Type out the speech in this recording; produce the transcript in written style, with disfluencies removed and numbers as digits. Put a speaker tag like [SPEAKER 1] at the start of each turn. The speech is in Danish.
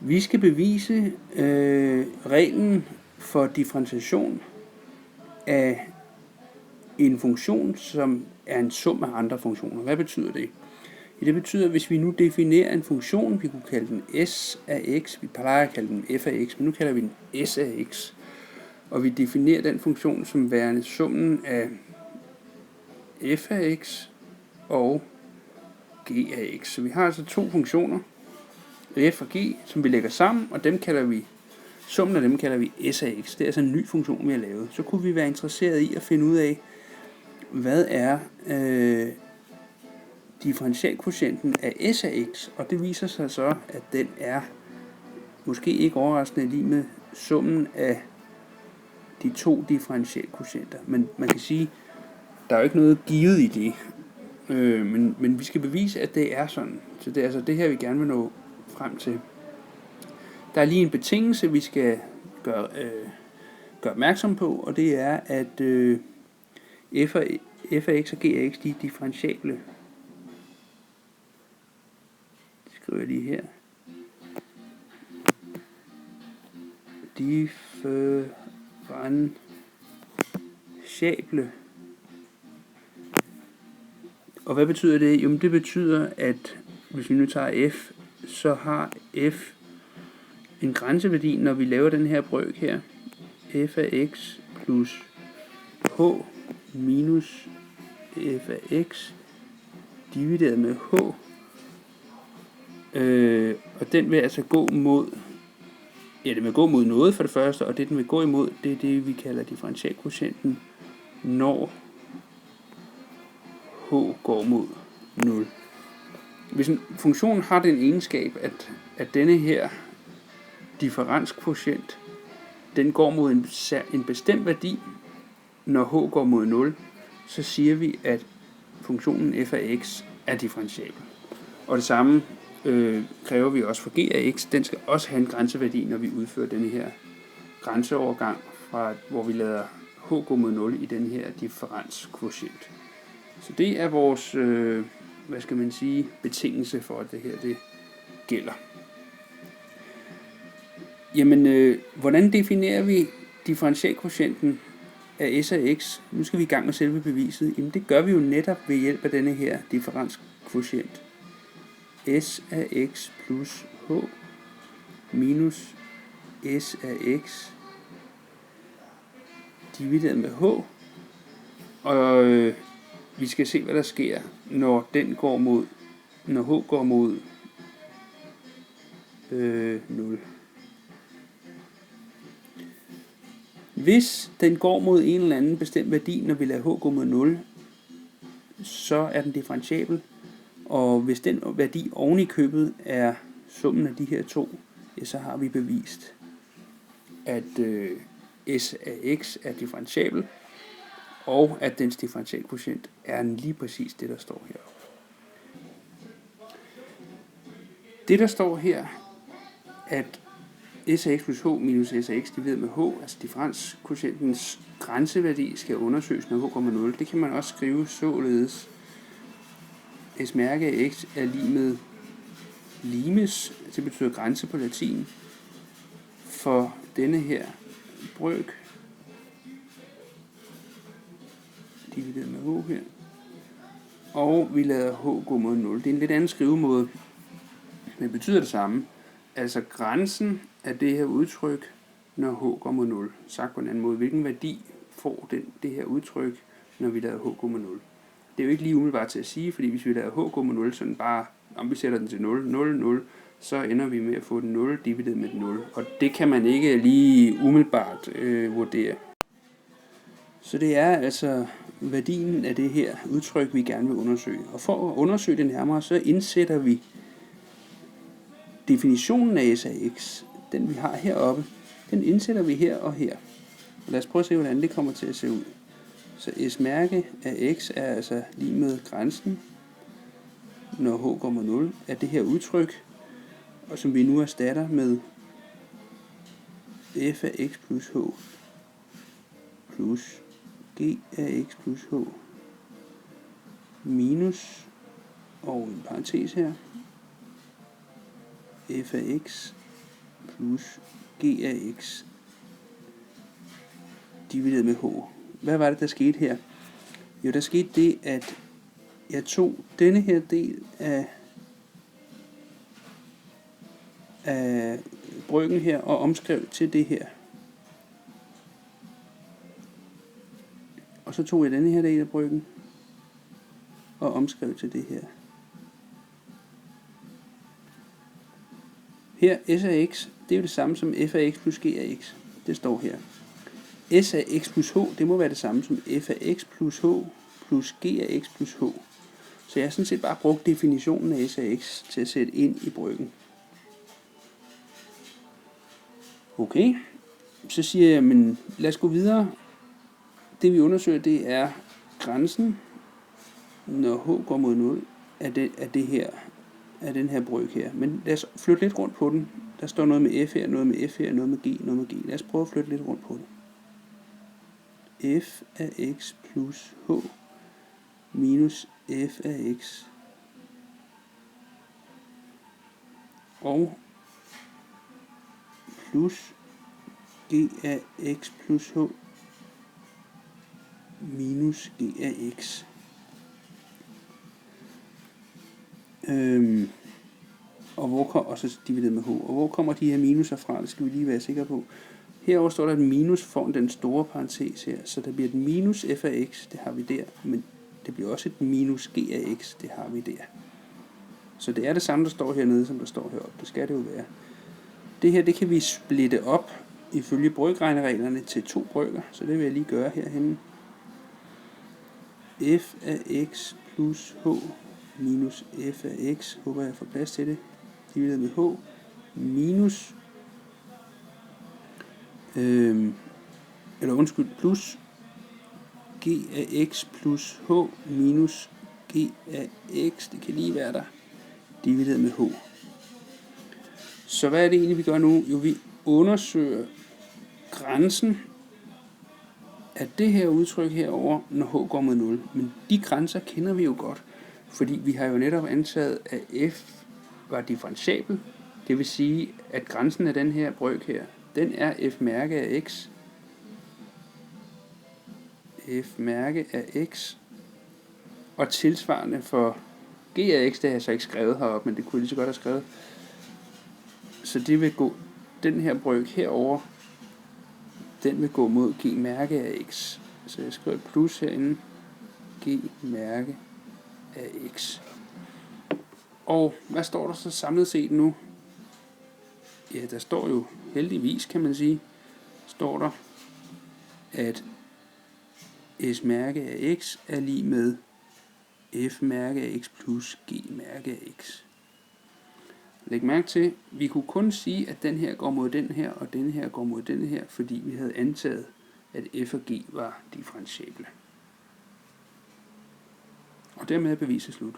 [SPEAKER 1] Vi skal bevise reglen for differentiation af en funktion, som er en sum af andre funktioner. Hvad betyder det? Det betyder, at hvis vi nu definerer en funktion, vi kunne kalde den s af x, vi plejer at kalde den f af x, men nu kalder vi den s af x, og vi definerer den funktion som værende summen af f af x og g af x. Så vi har altså to funktioner, f og g, som vi lægger sammen, og dem kalder vi, summen af dem kalder vi s af x. Det er altså en ny funktion, vi har lavet. Så kunne vi være interesseret i at finde ud af, hvad er differentialkvotienten af s af x, og det viser sig så, at den er måske ikke overraskende lige med summen af de to differentialkvotienter. Men man kan sige, der er jo ikke noget givet i det, men vi skal bevise, at det er sådan. Så det er altså det her, vi gerne vil nå frem til. Der er lige en betingelse, vi skal gøre opmærksom på, og det er, at f af x og g af x, de er differentiable. Det skriver jeg lige her. Differentiable. Og hvad betyder det? Jo, det betyder, at hvis vi nu tager f, så har f en grænseværdi, når vi laver den her brøk her. F af x plus h minus f af x divideret med h. Og den vil altså gå mod, den vil gå mod noget for det første, og det den vil gå imod, det er det vi kalder differentialkvotienten, når h går mod 0. Hvis en funktion har den egenskab, at denne her differenskvotient, den går mod en bestemt værdi, når h går mod 0, så siger vi, at funktionen f af x er differentiabel. Og det samme kræver vi også for g af x. Den skal også have en grænseværdi, når vi udfører denne her grænseovergang, fra hvor vi lader h gå mod 0 i den her differenskvotient. Så det er vores, betingelse for, at det her det gælder. Jamen, hvordan definerer vi differentialkvotienten af s af x? Nu skal vi i gang med selve beviset. Jamen, det gør vi jo netop ved hjælp af denne her differenskvotient. S af x plus h minus s af x divideret med h. Og vi skal se, hvad der sker, når h går mod 0. Hvis den går mod en eller anden bestemt værdi, når vi lader h gå mod 0, så er den differentiabel. Og hvis den værdi oven i købet er summen af de her to, ja, så har vi bevist, at s af x er differentiabel, og at dens differentialkvotient er lige præcis det, der står her. Det, der står her, at s af x plus h minus s af x divideret med h, altså differenskvotientens grænseværdi, skal undersøges, når h går med 0. Det kan man også skrive således. S mærke af x er lig med limes, det betyder grænse på latin, for denne her brøk, divideret med h her, og vi lader h gå mod 0. Det er en lidt anden skrivemåde, men det betyder det samme. Altså grænsen af det her udtryk, når h går mod 0. Sagt på en anden måde, hvilken værdi får det her udtryk, når vi lader h gå mod 0. Det er jo ikke lige umiddelbart til at sige, fordi hvis vi lader h gå mod 0, sådan bare, om vi sætter den til 0, 0, 0, så ender vi med at få 0 divideret med 0. Og det kan man ikke lige umiddelbart vurdere. Så det er altså værdien af det her udtryk, vi gerne vil undersøge. Og for at undersøge det nærmere, så indsætter vi definitionen af s af x, den vi har heroppe, den indsætter vi her og her. Og lad os prøve at se, hvordan det kommer til at se ud. Så s mærke af x er altså lige med grænsen, når h går mod 0, af det her udtryk, og som vi nu erstatter med f af x plus h plus g af x plus h minus, og en parentes her, f af x plus g af x divideret med h. Hvad var det, der skete her? Jo, der skete det, at jeg tog denne her del af brøken her og omskrev til det her. Og så tog jeg denne her del af brøken og omskrev til det her. Her, s af x, det er jo det samme som f af x plus g af x. Det står her. S af x plus h, det må være det samme som f af x plus h plus g af x plus h. Så jeg har sådan set bare brugt definitionen af s af x til at sætte ind i brøken. Okay, så siger jeg, men lad os gå videre. Det vi undersøger, det er grænsen, når h går mod 0, af den her brøk her. Men lad os flytte lidt rundt på den. Der står noget med f her, noget med f her, noget med g, noget med g. Lad os prøve at flytte lidt rundt på det. F af x plus h minus f af x og plus g af x plus h minus g af x. Og så divideret med h. Og hvor kommer de her minuser fra? Det skal vi lige være sikre på. Herover står der et minus foran den store parentes her, så der bliver et minus f af x, det har vi der, men det bliver også et minus g af x, det har vi der. Så det er det samme, der står hernede, som der står heroppe. Det skal det jo være. Det her, det kan vi splitte op ifølge brøkregnereglerne til 2 brøker, så det vil jeg lige gøre herhenne. F af x plus h minus f af x, håber jeg får plads til det, divideret med h, minus plus g af x plus h minus g af x, det kan lige være der, divideret med h. Så hvad er det egentlig, vi gør nu? Jo, vi undersøger grænsen af det her udtryk herover, når h går mod 0. Men de grænser kender vi jo godt, fordi vi har jo netop antaget, at f var differentiabel. Det vil sige, at grænsen af den her brøk her, den er f mærke af x. F mærke af x. Og tilsvarende for g af x, det har jeg så ikke skrevet heroppe, men det kunne jeg lige så godt have skrevet. Så det vil gå, den her brøk herover, den vil gå mod g mærke af x. Så jeg skriver et plus herinde, g mærke af x. Og hvad står der så samlet set nu? Ja, der står jo heldigvis, kan man sige, står der, at s mærke af x er lig med f mærke af x plus g mærke af x. Læg mærke til, vi kunne kun sige, at den her går mod den her, og den her går mod den her, fordi vi havde antaget, at f og g var differentiable. Og dermed er beviset slut.